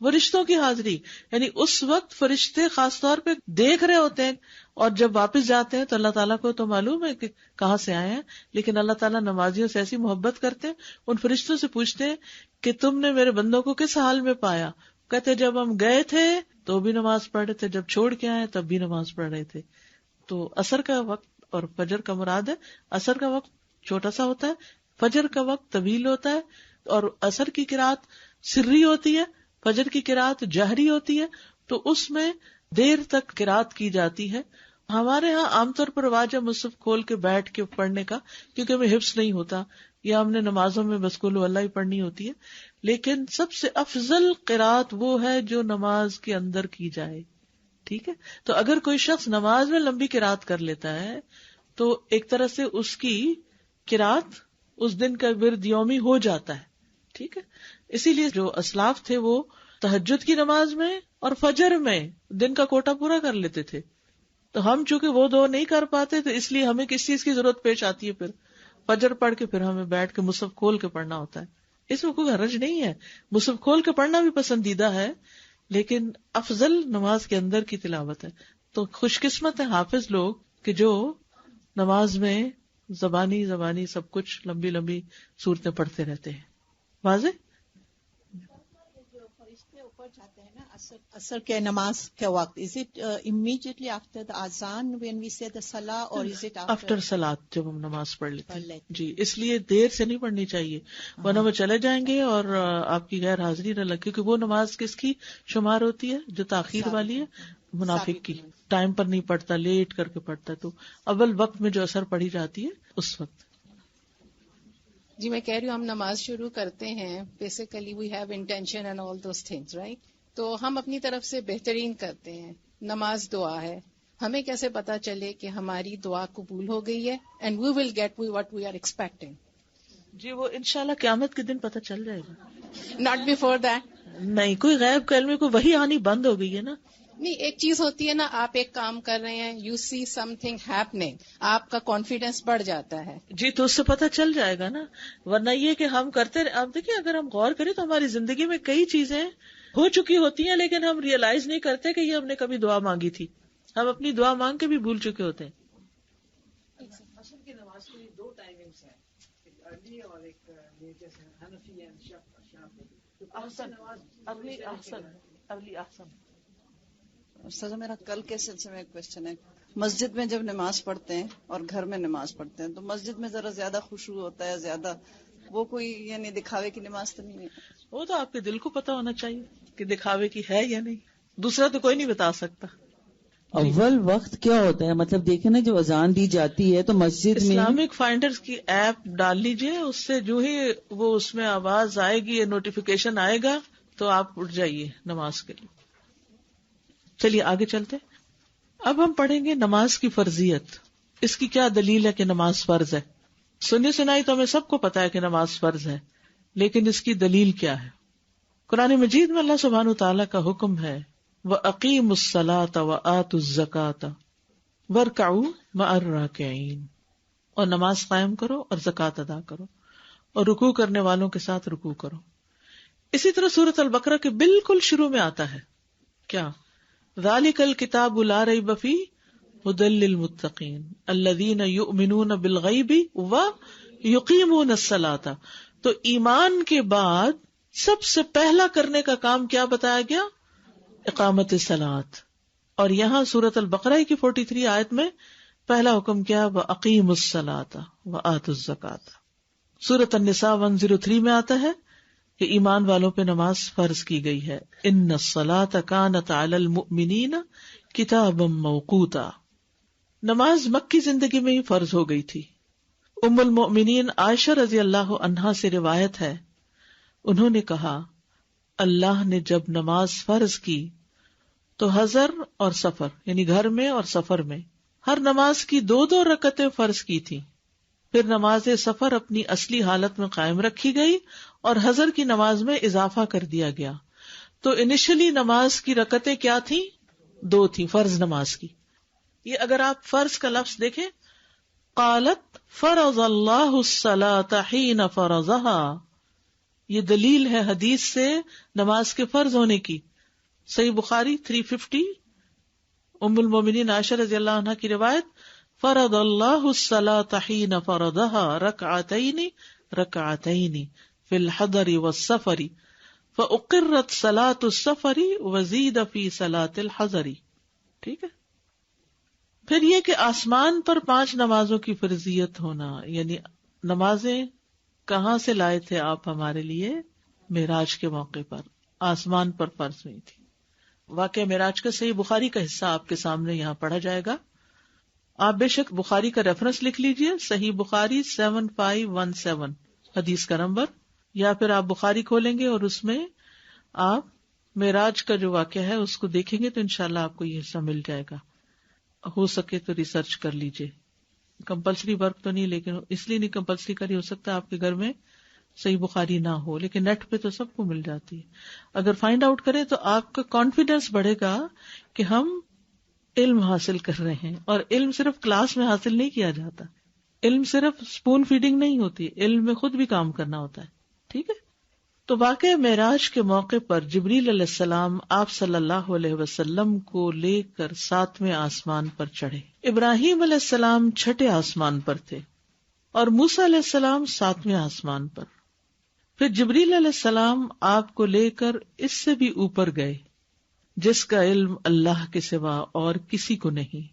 فرشتوں کی حاضری. یعنی اس وقت فرشتے خاص طور پہ دیکھ رہے ہوتے ہیں، اور جب واپس جاتے ہیں تو اللہ تعالیٰ کو تو معلوم ہے کہ کہاں سے آئے ہیں، لیکن اللہ تعالیٰ نمازیوں سے ایسی محبت کرتے ہیں، ان فرشتوں سے پوچھتے ہیں کہ تم نے میرے بندوں کو کس حال میں پایا؟ کہتے جب ہم گئے تھے تو بھی نماز پڑھ رہے تھے، جب چھوڑ کے آئے تب بھی نماز پڑھ رہے تھے. تو عصر کا وقت اور فجر کا مراد ہے. عصر کا وقت چھوٹا سا ہوتا ہے، فجر کا وقت طویل ہوتا ہے، اور عصر کی قرات سری ہوتی ہے، فجر کی قرات جہری ہوتی ہے. تو اس میں دیر تک قرات کی جاتی ہے. ہمارے ہاں عام طور پر رواج ہے مصحف کھول کے بیٹھ کے پڑھنے کا، کیونکہ ہمیں حفظ نہیں ہوتا، یا ہم نے نمازوں میں بس قل اللہ ہی پڑھنی ہوتی ہے. لیکن سب سے افضل قرات وہ ہے جو نماز کے اندر کی جائے. ٹھیک ہے. تو اگر کوئی شخص نماز میں لمبی قرات کر لیتا ہے تو ایک طرح سے اس کی قرات اس دن کا ورد یومی ہو جاتا ہے. ٹھیک ہے. اسی لیے جو اسلاف تھے وہ تہجد کی نماز میں اور فجر میں دن کا کوٹا پورا کر لیتے تھے. تو ہم چونکہ وہ 2 نہیں کر پاتے تو اس لیے ہمیں کس چیز کی ضرورت پیش آتی ہے؟ پھر فجر پڑھ کے پھر ہمیں بیٹھ کے مصحف کھول کے پڑھنا ہوتا ہے. اس میں کوئی حرج نہیں ہے، مصحف کھول کے پڑھنا بھی پسندیدہ ہے، لیکن افضل نماز کے اندر کی تلاوت ہے. تو خوش قسمت ہے حافظ لوگ کہ جو نماز میں زبانی سب کچھ لمبی لمبی صورتیں پڑھتے رہتے ہیں. واضح؟ جو فرشتے اوپر جاتے ہیں نا عصر کے نماز کے وقت، is it immediately after the اذان وین وی سے دا صلاح، اور از اٹ آفٹر صلاۃ جب ہم نماز پڑھ لیتے ہیں؟ جی. اس لیے دیر سے نہیں پڑھنی چاہیے، ورنہ وہ چلے جائیں گے اور آپ کی غیر حاضری نہ لگے. کیونکہ وہ نماز کس کی شمار ہوتی ہے جو تاخیر والی ہے؟ منافق کی. ٹائم پر نہیں پڑھتا، لیٹ کر کے پڑھتا ہے. تو اول وقت میں جو اثر پڑھی جاتی ہے اس وقت. جی میں کہہ رہی ہوں ہم نماز شروع کرتے ہیں، basically we have intention and all those things, right? تو ہم اپنی طرف سے بہترین کرتے ہیں. نماز دعا ہے، ہمیں کیسے پتا چلے کہ ہماری دعا قبول ہو گئی ہے and we will get what we are expecting? جی وہ انشاءاللہ قیامت کے دن پتہ چل جائے گا. Not before that. نہیں، کوئی غیب کا علم، کوئی وحی آنی بند ہو گئی ہے نا. نہیں، ایک چیز ہوتی ہے نا، آپ ایک کام کر رہے ہیں، you see something happening, آپ کا کانفیڈینس بڑھ جاتا ہے. جی تو اس سے پتہ چل جائے گا نا. ورنہ یہ کہ ہم کرتے رہے. آپ دیکھیں اگر ہم غور کریں تو ہماری زندگی میں کئی چیزیں ہو چکی ہوتی ہیں لیکن ہم ریئلائز نہیں کرتے کہ یہ ہم نے کبھی دعا مانگی تھی. ہم اپنی دعا مانگ کے بھی بھول چکے ہوتے ہیں. عصر کی نماز کی 2 ٹائمنگز ہیں، ایک ارلی اور ایک جیسے حنفی اینڈ شافعی. ارلی احسن. سر میرا کل کے سلسلے میں ایک کوشچن ہے. مسجد میں جب نماز پڑھتے ہیں اور گھر میں نماز پڑھتے ہیں تو مسجد میں ذرا زیادہ خشوع ہوتا ہے، زیادہ وہ کوئی یعنی دکھاوے کی نماز تو نہیں ہے؟ وہ تو آپ کے دل کو پتا ہونا چاہیے کہ دکھاوے کی ہے یا نہیں. دوسرا تو کوئی نہیں بتا سکتا. اول وقت کیا ہوتا ہے؟ مطلب دیکھیں نا، جب اذان دی جاتی ہے تو مسجد میں اسلامک فائنڈرز کی ایپ ڈال لیجئے، اس سے جو ہی وہ اس میں آواز آئے گی، نوٹیفیکیشن آئے گا تو آپ اٹھ جائیے نماز کے لیے. چلیے آگے چلتے. اب ہم پڑھیں گے نماز کی فرضیت. اس کی کیا دلیل ہے کہ نماز فرض ہے؟ سنی سنائی تو ہمیں سب کو پتا ہے کہ نماز فرض ہے، لیکن اس کی دلیل کیا ہے؟ قرآن مجید میں اللہ سبحانہ تعالیٰ کا حکم ہے وَأَقِيمُوا الصَّلَاةَ وَآتُوا الزَّكَاةَ وَارْكَعُوا مَعَ الرَّاكِعِينَ، اور نماز قائم کرو اور زکوٰۃ ادا کرو اور رکوع کرنے والوں کے ساتھ رکوع کرو. اسی طرح سورۃ البقرہ کے بالکل شروع میں آتا ہے کیا؟ ذَلِكَ الْكِتَابُ لَا رَيْبَ فِيهِ هُدًى لِّلْمُتَّقِينَ الَّذِينَ يُؤْمِنُونَ بِالْغَيْبِ وَيُقِيمُونَ الصَّلَاةَ. تو ایمان کے بعد سب سے پہلا کرنے کا کام کیا بتایا گیا؟ اقامت الصلاۃ. اور یہاں سورۃ البقرہ کی 43 آیت میں پہلا حکم کیا؟ وَأَقِيمُوا الصَّلَاةَ وَآتُوا الزَّكَاةَ. سورۃ النساء 103 میں آتا ہے کہ ایمان والوں پہ نماز فرض کی گئی ہے. ان الصلاۃ کانت علی المؤمنین کتابا موقوتا. نماز مکی زندگی میں ہی فرض ہو گئی تھی. ام المؤمنین عائشہ رضی اللہ عنہا سے روایت ہے، انہوں نے کہا اللہ نے جب نماز فرض کی تو حضر اور سفر یعنی گھر میں اور سفر میں ہر نماز کی 2 رکعتیں فرض کی تھی. پھر نماز سفر اپنی اصلی حالت میں قائم رکھی گئی اور حضر کی نماز میں اضافہ کر دیا گیا. تو انیشلی نماز کی رکعتیں کیا تھیں؟ 2 تھیں فرض نماز کی. یہ اگر آپ فرض کا لفظ دیکھیں، قالت فرض اللہ الصلاۃ حین فرضها، یہ دلیل ہے حدیث سے نماز کے فرض ہونے کی. صحیح بخاری 350 ام المومنین عائشہ رضی اللہ عنہ کی روایت، فرض اللہ الصلاۃ حین فرضها رکعتین رکعتین فی الحضر والسفر فاقرت صلاۃ السفر وزید فی صلاۃ الحضر. ٹھیک ہے. پھر یہ کہ آسمان پر 5 نمازوں کی فرضیت ہونا، یعنی نمازیں کہاں سے لائے تھے آپ ہمارے لیے؟ معراج کے موقع پر آسمان پر فرض ہوئی تھی. واقعہ معراج کا صحیح بخاری کا حصہ آپ کے سامنے یہاں پڑھا جائے گا. آپ بے شک بخاری کا ریفرنس لکھ لیجئے، صحیح بخاری 7517 حدیث کا نمبر، یا پھر آپ بخاری کھولیں گے اور اس میں آپ معراج کا جو واقعہ ہے اس کو دیکھیں گے تو انشاءاللہ آپ کو یہ حصہ مل جائے گا. ہو سکے تو ریسرچ کر لیجئے. کمپلسری ورک تو نہیں، لیکن اس لیے نہیں کمپلسری کری، ہو سکتا ہے آپ کے گھر میں صحیح بخاری نہ ہو، لیکن نیٹ پہ تو سب کو مل جاتی ہے. اگر فائنڈ آؤٹ کریں تو آپ کا کانفیڈینس بڑھے گا کہ ہم علم حاصل کر رہے ہیں. اور علم صرف کلاس میں حاصل نہیں کیا جاتا، علم صرف اسپون فیڈنگ نہیں ہوتی، علم میں خود بھی کام کرنا ہوتا ہے. ٹھیک ہے. تو واقعہ معراج کے موقع پر جبریل علیہ السلام آپ صلی اللہ علیہ وسلم کو لے کر 7ویں آسمان پر چڑھے. ابراہیم علیہ السلام 6 آسمان پر تھے اور موسیٰ علیہ السلام 7ویں آسمان پر. پھر جبریل علیہ السلام آپ کو لے کر اس سے بھی اوپر گئے جس کا علم اللہ کے سوا اور کسی کو نہیں،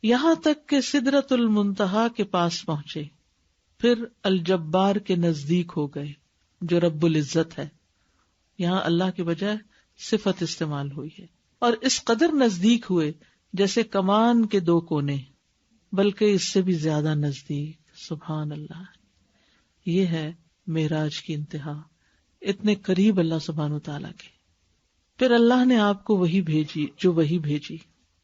یہاں تک کہ سدرۃ المنتہا کے پاس پہنچے. پھر الجبار کے نزدیک ہو گئے جو رب العزت ہے. یہاں اللہ کی بجائے صفت استعمال ہوئی ہے. اور اس قدر نزدیک ہوئے جیسے کمان کے 2 کونے، بلکہ اس سے بھی زیادہ نزدیک. سبحان اللہ. یہ ہے معراج کی انتہا، اتنے قریب اللہ سبحانہ تعالیٰ کے. پھر اللہ نے آپ کو وحی بھیجی، جو وحی بھیجی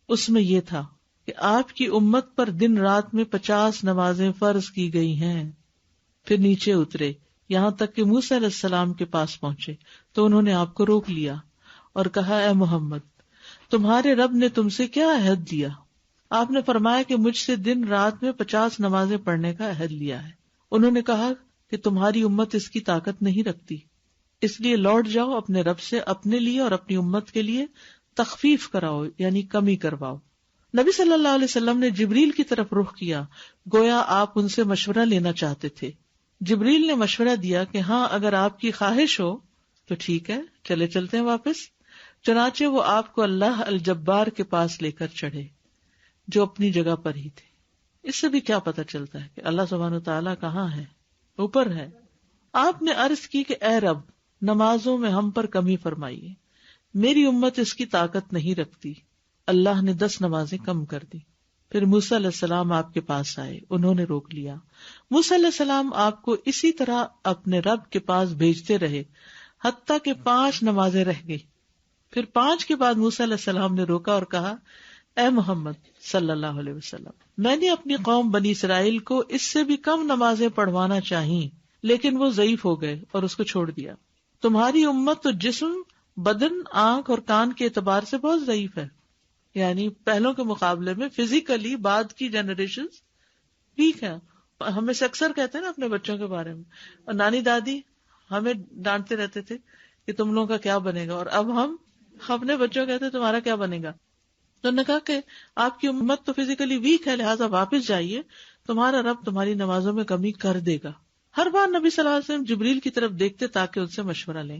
اس میں یہ تھا کہ آپ کی امت پر دن رات میں 50 نمازیں فرض کی گئی ہیں. پھر نیچے اترے یہاں تک کہ موسیٰ علیہ السلام کے پاس پہنچے تو انہوں نے آپ کو روک لیا اور کہا، اے محمد، تمہارے رب نے تم سے کیا عہد دیا؟ آپ نے فرمایا کہ مجھ سے دن رات میں 50 نمازیں پڑھنے کا عہد لیا ہے. انہوں نے کہا کہ تمہاری امت اس کی طاقت نہیں رکھتی، اس لیے لوٹ جاؤ اپنے رب سے، اپنے لیے اور اپنی امت کے لیے تخفیف کراؤ، یعنی کمی کرواؤ. نبی صلی اللہ علیہ وسلم نے جبریل کی طرف رخ کیا، گویا آپ ان سے مشورہ لینا چاہتے تھے. جبریل نے مشورہ دیا کہ ہاں اگر آپ کی خواہش ہو تو ٹھیک ہے، چلے چلتے ہیں واپس. چنانچہ وہ آپ کو اللہ الجبار کے پاس لے کر چڑھے جو اپنی جگہ پر ہی تھے. اس سے بھی کیا پتہ چلتا ہے کہ اللہ سبحانہ تعالیٰ کہاں ہے؟ اوپر ہے. آپ نے عرض کی کہ اے رب، نمازوں میں ہم پر کمی فرمائیے، میری امت اس کی طاقت نہیں رکھتی. اللہ نے 10 نمازیں کم کر دی. پھر موسیٰ علیہ السلام آپ کے پاس آئے, انہوں نے روک لیا. موسیٰ علیہ السلام آپ کو اسی طرح اپنے رب کے پاس بھیجتے رہے حتیٰ کہ 5 نمازیں رہ گئی. پھر 5 کے بعد موسیٰ علیہ السلام نے روکا اور کہا, اے محمد صلی اللہ علیہ وسلم, میں نے اپنی قوم بنی اسرائیل کو اس سے بھی کم نمازیں پڑھوانا چاہی, لیکن وہ ضعیف ہو گئے اور اس کو چھوڑ دیا. تمہاری امت تو جسم, بدن, آنکھ اور کان کے اعتبار سے بہت ضعیف ہے, یعنی پہلوں کے مقابلے میں فزیکلی بعد کی جنریشن ویک ہے. ہمیں سے اکثر کہتے ہیں نا اپنے بچوں کے بارے میں, اور نانی دادی ہمیں ڈانٹتے رہتے تھے کہ تم لوگوں کا کیا بنے گا, اور اب ہم اپنے بچوں کہتے ہیں تمہارا کیا بنے گا. تو انہوں نے کہا کہ آپ کی امت تو فزیکلی ویک ہے, لہٰذا واپس جائیے, تمہارا رب تمہاری نمازوں میں کمی کر دے گا. ہر بار نبی صلی اللہ علیہ وسلم جبریل کی طرف دیکھتے تاکہ ان سے مشورہ لیں,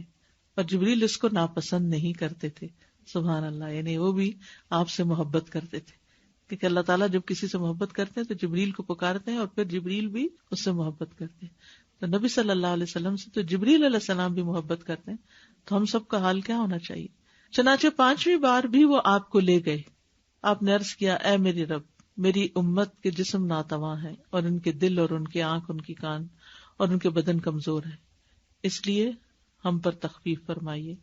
اور جبریل اس کو ناپسند نہیں کرتے تھے. سبحان اللہ, یعنی وہ بھی آپ سے محبت کرتے تھے, کیونکہ اللہ تعالیٰ جب کسی سے محبت کرتے ہیں تو جبریل کو پکارتے ہیں اور پھر جبریل بھی اس سے محبت کرتے ہیں. تو نبی صلی اللہ علیہ وسلم سے تو جبریل علیہ السلام بھی محبت کرتے ہیں, تو ہم سب کا حال کیا ہونا چاہیے. چنانچہ 5ویں بار بھی وہ آپ کو لے گئے. آپ نے عرض کیا, اے میری رب, میری امت کے جسم ناتواں ہیں اور ان کے دل اور ان کی آنکھ, ان کی کان اور ان کے بدن کمزور ہے, اس لیے ہم پر تخفیف فرمائیے.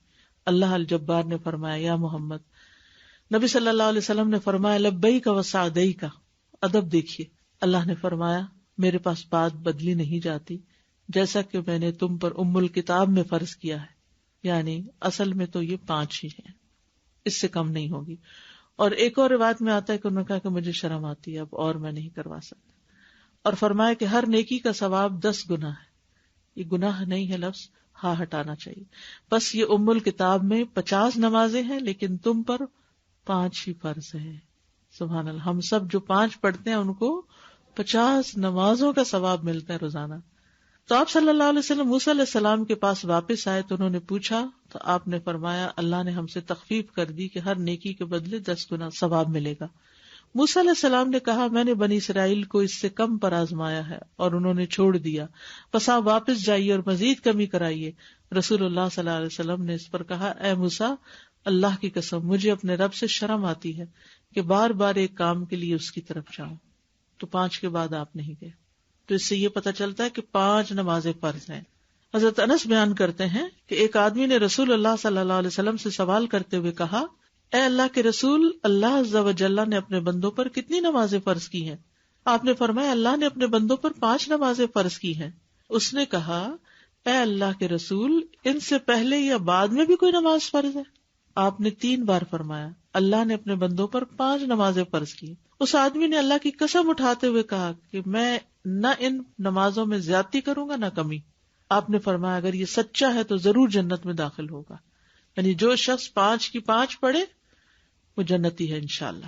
اللہ الجبار نے فرمایا, یا محمد. نبی صلی اللہ علیہ وسلم نے فرمایا, لبیک و سعدیک. ادب دیکھیے, اللہ نے فرمایا, میرے پاس بات بدلی نہیں جاتی, جیسا کہ میں نے تم پر ام الکتاب میں فرض کیا ہے, یعنی اصل میں تو یہ 5 ہی ہیں, اس سے کم نہیں ہوگی. اور ایک اور روایت میں آتا ہے کہ انہوں نے کہا کہ مجھے شرم آتی ہے اب, اور میں نہیں کروا سکتا. اور فرمایا کہ ہر نیکی کا ثواب 10 گنا ہے. یہ گناہ نہیں ہے لفظ, ہاں ہٹانا چاہیے. بس یہ ام الکتاب میں 50 نمازیں ہیں, لیکن تم پر 5 ہی فرض ہے. سبحان اللہ, ہم سب جو 5 پڑھتے ہیں ان کو 50 نمازوں کا ثواب ملتا ہے روزانہ. تو آپ صلی اللہ علیہ وسلم موسیٰ علیہ السلام کے پاس واپس آئے تو انہوں نے پوچھا, تو آپ نے فرمایا, اللہ نے ہم سے تخفیف کر دی کہ ہر نیکی کے بدلے 10 گنا ثواب ملے گا. موسیٰ علیہ السلام نے کہا, میں نے بنی اسرائیل کو اس سے کم پر آزمایا ہے اور انہوں نے چھوڑ دیا, بس آپ واپس جائیے اور مزید کمی کرائیے. رسول اللہ صلی اللہ علیہ وسلم نے اس پر کہا, اے موسیٰ, اللہ کی قسم مجھے اپنے رب سے شرم آتی ہے کہ بار بار ایک کام کے لیے اس کی طرف جاؤں. تو 5 کے بعد آپ نہیں گئے. تو اس سے یہ پتہ چلتا ہے کہ 5 نمازیں فرض ہیں. حضرت انس بیان کرتے ہیں کہ ایک آدمی نے رسول اللہ صلی اللہ علیہ وسلم سے سوال کرتے ہوئے کہا, اے اللہ کے رسول, اللہ عز و جل نے اپنے بندوں پر کتنی نمازیں فرض کی ہیں؟ آپ نے فرمایا, اللہ نے اپنے بندوں پر 5 نمازیں فرض کی ہیں. اس نے کہا, اے اللہ کے رسول, ان سے پہلے یا بعد میں بھی کوئی نماز فرض ہے؟ آپ نے 3 بار فرمایا, اللہ نے اپنے بندوں پر 5 نمازیں فرض کی. اس آدمی نے اللہ کی قسم اٹھاتے ہوئے کہا کہ میں نہ ان نمازوں میں زیادتی کروں گا نہ کمی. آپ نے فرمایا, اگر یہ سچا ہے تو ضرور جنت میں داخل ہوگا. یعنی جو شخص 5 کی 5 پڑھے وہ جنتی ہے انشاءاللہ.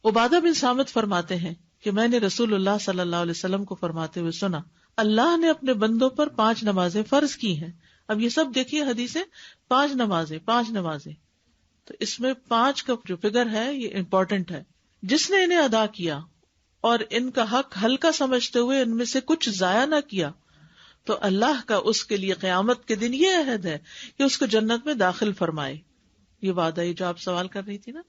عبادہ بن صامت فرماتے ہیں کہ میں نے رسول اللہ صلی اللہ علیہ وسلم کو فرماتے ہوئے سنا, اللہ نے اپنے بندوں پر 5 نمازیں فرض کی ہیں. اب یہ سب دیکھیے حدیثیں, 5 نمازیں. تو اس میں 5 کا جو فگر ہے یہ امپورٹنٹ ہے. جس نے انہیں ادا کیا اور ان کا حق ہلکا سمجھتے ہوئے ان میں سے کچھ ضائع نہ کیا, تو اللہ کا اس کے لیے قیامت کے دن یہ عہد ہے کہ اس کو جنت میں داخل فرمائے. یہ وعدہ, یہ جو آپ سوال کر رہی تھی نا,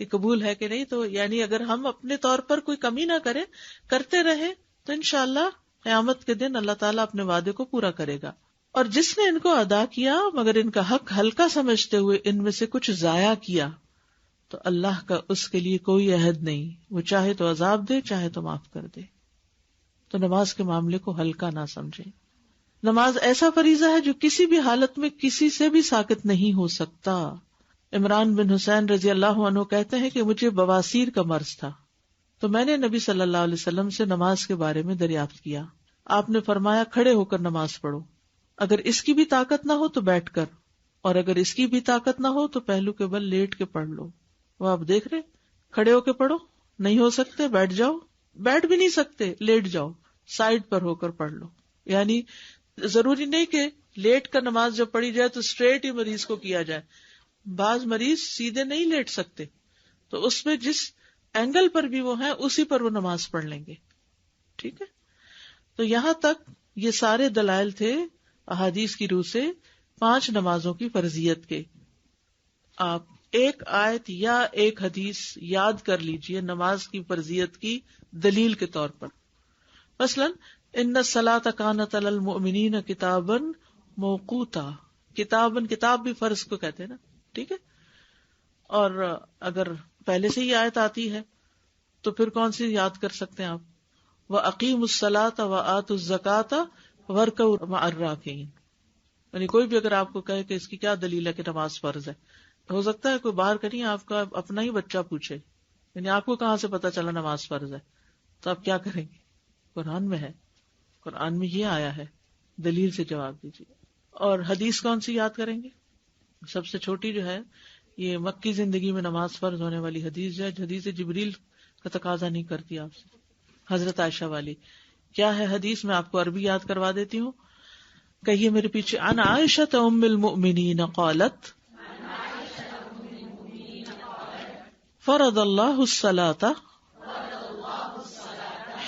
یہ قبول ہے کہ نہیں, تو یعنی اگر ہم اپنے طور پر کوئی کمی نہ کریں, کرتے رہیں, تو انشاءاللہ قیامت کے دن اللہ تعالیٰ اپنے وعدے کو پورا کرے گا. اور جس نے ان کو ادا کیا مگر ان کا حق ہلکا سمجھتے ہوئے ان میں سے کچھ ضائع کیا, تو اللہ کا اس کے لیے کوئی عہد نہیں, وہ چاہے تو عذاب دے چاہے تو معاف کر دے. تو نماز کے معاملے کو ہلکا نہ سمجھیں. نماز ایسا فریضہ ہے جو کسی بھی حالت میں کسی سے بھی ساقط نہیں ہو سکتا. عمران بن حسین رضی اللہ عنہ کہتے ہیں کہ مجھے بواسیر کا مرض تھا, تو میں نے نبی صلی اللہ علیہ وسلم سے نماز کے بارے میں دریافت کیا. آپ نے فرمایا, کھڑے ہو کر نماز پڑھو, اگر اس کی بھی طاقت نہ ہو تو بیٹھ کر, اور اگر اس کی بھی طاقت نہ ہو تو پہلو کے بل لیٹ کے پڑھ لو. وہ آپ دیکھ رہے, کھڑے ہو کے پڑھو, نہیں ہو سکتے بیٹھ جاؤ, بیٹھ بھی نہیں سکتے لیٹ جاؤ, سائڈ پر ہو کر پڑھ لو. یعنی ضروری نہیں کہ لیٹ کر نماز جب پڑھی جائے تو اسٹریٹ ہی مریض کو کیا جائے. بعض مریض سیدھے نہیں لیٹ سکتے, تو اس میں جس اینگل پر بھی وہ ہیں اسی پر وہ نماز پڑھ لیں گے. ٹھیک ہے, تو یہاں تک یہ سارے دلائل تھے احادیث کی روح سے 5 نمازوں کی فرضیت کے. آپ ایک آیت یا ایک حدیث یاد کر لیجئے نماز کی فرضیت کی دلیل کے طور پر. مثلاً ان الصلاۃ کانت علی المؤمنین کتابا موقوتا. کتاباً، کتاب بھی فرض کو کہتے ہیں نا، ٹھیک ہے. اور اگر پہلے سے ہی آیت آتی ہے تو پھر کون سی یاد کر سکتے ہیں آپ؟ وَأَقِيمُوا الصَّلَاةَ وَآتُوا الزَّكَاةَ وَارْكَعُوا مَعَ الرَّاكِعِينَ. یعنی کوئی بھی اگر آپ کو کہے کہ اس کی کیا دلیل ہے کہ نماز فرض ہے، ہو سکتا ہے کوئی باہر کا نہیں، آپ کا اپنا ہی بچہ پوچھے، یعنی آپ کو کہاں سے پتا چلا نماز فرض ہے، تو آپ کیا کریں گے؟ قرآن میں ہے، قرآن میں یہ آیا ہے، دلیل سے جواب دیجیے. اور حدیث کون سی یاد کریں گے؟ سب سے چھوٹی جو ہے یہ مکی زندگی میں نماز فرض ہونے والی حدیث جو ہے، حدیث جبریل کا تقاضا نہیں کرتی آپ سے، حضرت عائشہ والی. کیا ہے حدیث؟ میں آپ کو عربی یاد کروا دیتی ہوں، کہیے میرے پیچھے. عن عائشہ ام المؤمنین قالت فرض اللہ الصلاۃ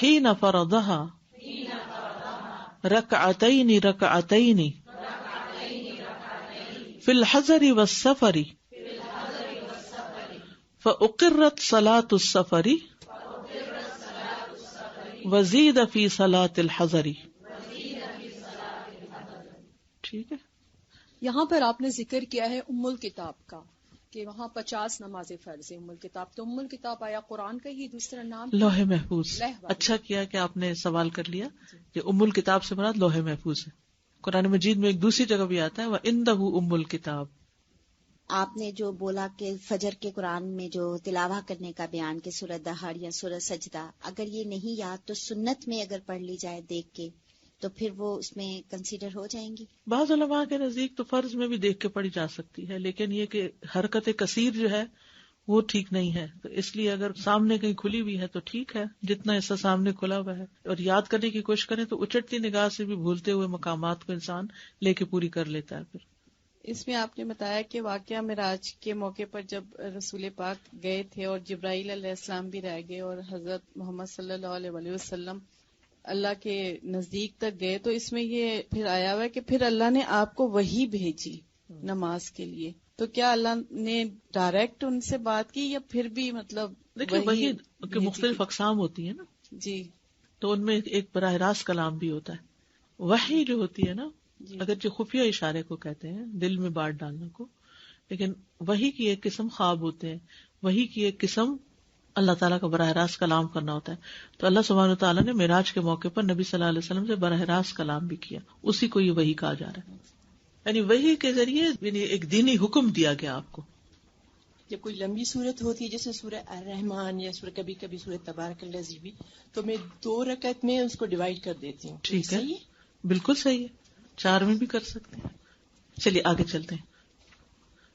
حین فرضها رکعتین رکعتین فی الحضر والسفر فأقرت صلاة السفر وزید فی صلاة الحضر. ٹھیک ہے. یہاں پر آپ نے ذکر کیا ہے ام الکتاب کا کہ وہاں 50 نمازیں فرض ہیں. ام الکتاب تو ام الکتاب آیا قرآن کا ہی دوسرا نام لوح محفوظ. اچھا کیا کہ آپ نے سوال کر لیا کہ ام الکتاب سے مراد لوح محفوظ ہے. قرآن مجید میں ایک دوسری جگہ بھی آتا ہے وَإِنَّهُ ام الکتاب. آپ نے جو بولا کہ فجر کے قرآن میں جو تلاوہ کرنے کا بیان کہ سورۃ دہر یا سورۃ سجدہ، اگر یہ نہیں یاد تو سنت میں اگر پڑھ لی جائے دیکھ کے تو پھر وہ اس میں کنسیڈر ہو جائیں گی. بعض علماء کے نزدیک تو فرض میں بھی دیکھ کے پڑھی جا سکتی ہے، لیکن یہ کہ حرکت کثیر جو ہے وہ ٹھیک نہیں ہے. تو اس لیے اگر سامنے کہیں کھلی ہوئی ہے تو ٹھیک ہے، جتنا حصہ سامنے کھلا ہوا ہے. اور یاد کرنے کی کوشش کریں تو اچٹتی نگاہ سے بھی بھولتے ہوئے مقامات کو انسان لے کے پوری کر لیتا ہے. پھر اس میں آپ نے بتایا کہ واقعہ معراج کے موقع پر جب رسول پاک گئے تھے اور جبرائیل علیہ السلام بھی رہ گئے اور حضرت محمد صلی اللہ علیہ وسلم اللہ کے نزدیک تک گئے، تو اس میں یہ پھر آیا ہوا ہے کہ پھر اللہ نے آپ کو وحی بھیجی نماز کے لیے. تو کیا اللہ نے ڈائریکٹ ان سے بات کی یا پھر بھی مطلب دیکھیں وحی کہ مختلف اقسام ہوتی ہیں نا جی، تو ان میں ایک براہ راست کلام بھی ہوتا ہے. وحی جو ہوتی ہے نا اگرچہ خفیہ اشارے کو کہتے ہیں، دل میں بات ڈالنے کو، لیکن وحی کی ایک قسم خواب ہوتے ہیں، وحی کی ایک قسم اللہ تعالیٰ کا براہ راست کلام کرنا ہوتا ہے. تو اللہ سبحانہ وتعالیٰ نے معراج کے موقع پر نبی صلی اللہ علیہ وسلم سے براہ راست کلام بھی کیا، اسی کو یہ وحی کہا جا رہا ہے. یعنی وحی کے ذریعے یعنی ایک دینی حکم دیا گیا آپ کو. جب کوئی لمبی صورت ہوتی ہے جیسے سورہ الرحمن یا سورہ کبھی کبھی سورہ تبارک الذی بھی، تو میں 2 رکعت میں اس کو ڈیوائڈ کر دیتی ہوں. ٹھیک ہے، بالکل صحیح ہے، 4 میں بھی کر سکتے ہیں. چلیے آگے چلتے ہیں.